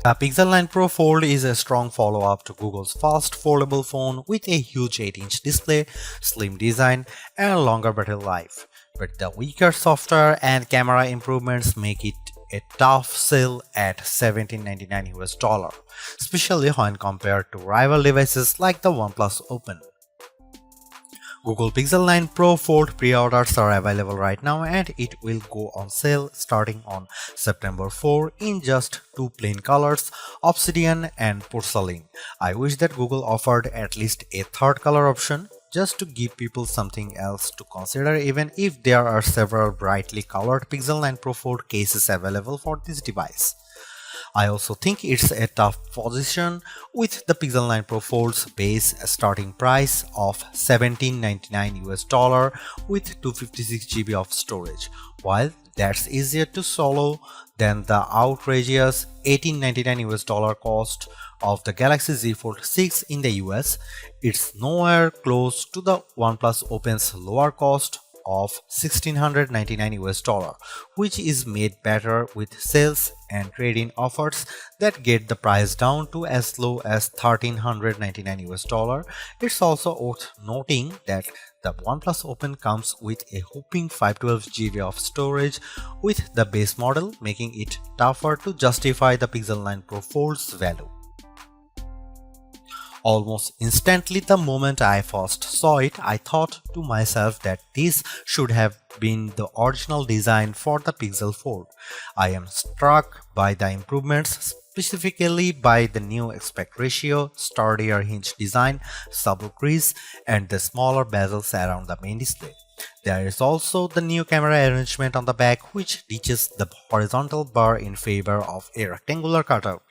The Pixel 9 Pro Fold is a strong follow-up to Google's fast foldable phone with a huge 8-inch display, slim design, and longer battery life. But the weaker software and camera improvements make it a tough sell at $1799 US, especially when compared to rival devices like the OnePlus Open. Google Pixel 9 Pro Fold pre-orders are available right now and it will go on sale starting on September 4 in just two plain colors, Obsidian and Porcelain. I wish that Google offered at least a third color option just to give people something else to consider, even if there are several brightly colored Pixel 9 Pro Fold cases available for this device. I also think it's a tough position with the Pixel 9 Pro Fold's base starting price of $1799 US with 256 GB of storage. While that's easier to swallow than the outrageous $1899 US cost of the Galaxy Z Fold 6 in the US, it's nowhere close to the OnePlus Open's lower cost of $1699 US, which is made better with sales and trade-in offers that get the price down to as low as $1399 US. It's also worth noting that the OnePlus Open comes with a whopping 512 GB of storage with the base model, making it tougher to justify the Pixel 9 Pro Fold's value. Almost instantly the moment I first saw it, I thought to myself that this should have been the original design for the Pixel Fold. I am struck by the improvements, specifically by the new aspect ratio, sturdier hinge design, subtle crease, and the smaller bezels around the main display. There is also the new camera arrangement on the back, which ditches the horizontal bar in favor of a rectangular cutout.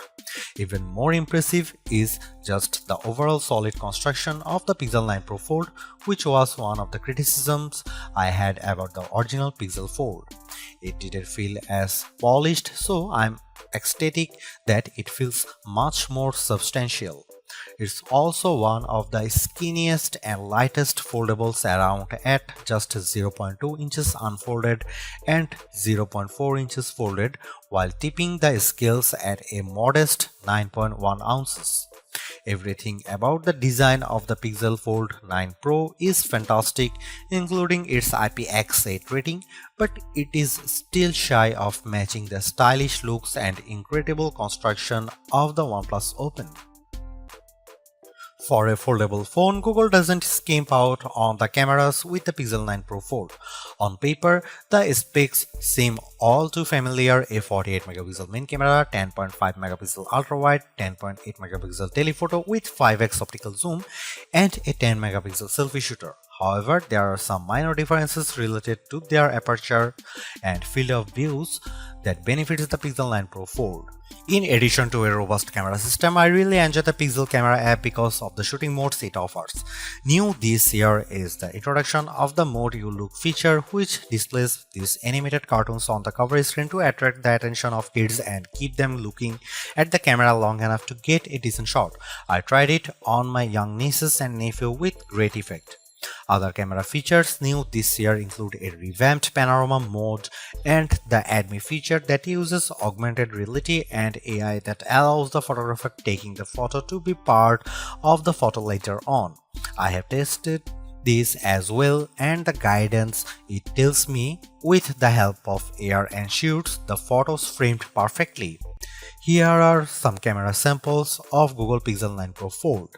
Even more impressive is just the overall solid construction of the Pixel 9 Pro Fold, which was one of the criticisms I had about the original Pixel Fold. It didn't feel as polished, so I'm ecstatic that it feels much more substantial. It's also one of the skinniest and lightest foldables around at just 0.2 inches unfolded and 0.4 inches folded, while tipping the scales at a modest 9.1 ounces. Everything about the design of the Pixel Fold 9 Pro is fantastic, including its IPX8 rating, but it is still shy of matching the stylish looks and incredible construction of the OnePlus Open. For a foldable phone, Google doesn't skimp out on the cameras with the Pixel 9 Pro Fold. On paper, the specs seem all too familiar: a 48 megapixel main camera, 10.5 megapixel ultra-wide, 10.8 megapixel telephoto with 5x optical zoom, and a 10 megapixel selfie shooter. However, there are some minor differences related to their aperture and field of views that benefits the Pixel 9 Pro Fold. In addition to a robust camera system, I really enjoy the Pixel Camera app because of the shooting modes it offers. New this year is the introduction of the Mode You Look feature, which displays these animated cartoons on the cover screen to attract the attention of kids and keep them looking at the camera long enough to get a decent shot. I tried it on my young nieces and nephew with great effect. Other camera features new this year include a revamped panorama mode and the Add Me feature that uses augmented reality and AI that allows the photographer taking the photo to be part of the photo later on. I have tested this as well, and the guidance it tells me with the help of AR ensures the photos framed perfectly. Here are some camera samples of Google Pixel 9 Pro Fold.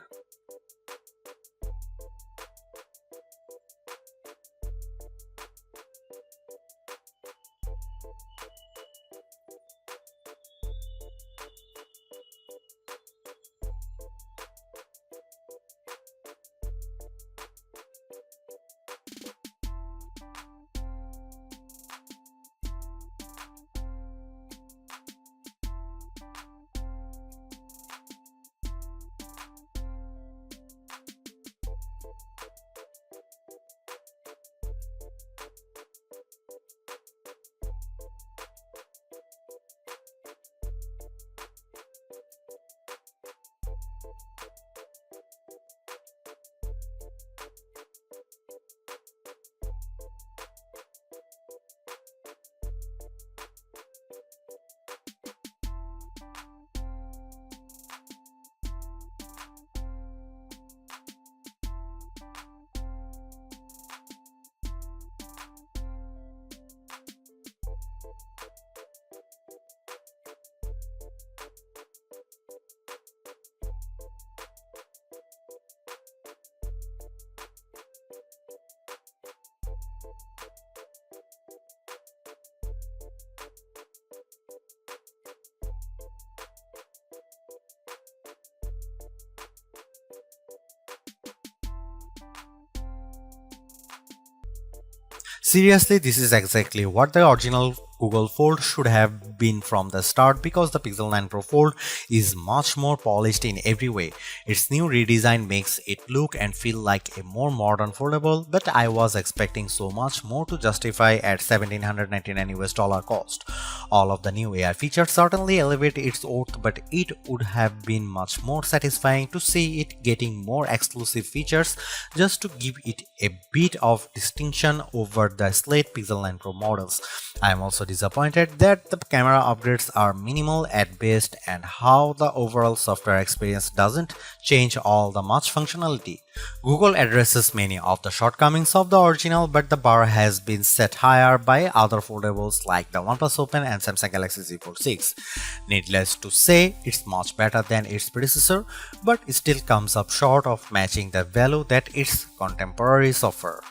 Seriously, this is exactly what the original Google Fold should have been from the start, because the Pixel 9 Pro Fold is much more polished in every way. Its new redesign makes it look and feel like a more modern foldable, but I was expecting so much more to justify at $1,799 cost. All of the new AI features certainly elevate its worth, but it would have been much more satisfying to see it getting more exclusive features just to give it a bit of distinction over the slate Pixel 9 Pro models. I am also disappointed that the camera upgrades are minimal at best and how the overall software experience doesn't change all the much functionality. Google addresses many of the shortcomings of the original, but the bar has been set higher by other foldables like the OnePlus Open and Samsung Galaxy Z Fold 6. Needless to say, it's much better than its predecessor, but it still comes up short of matching the value that its contemporaries offer.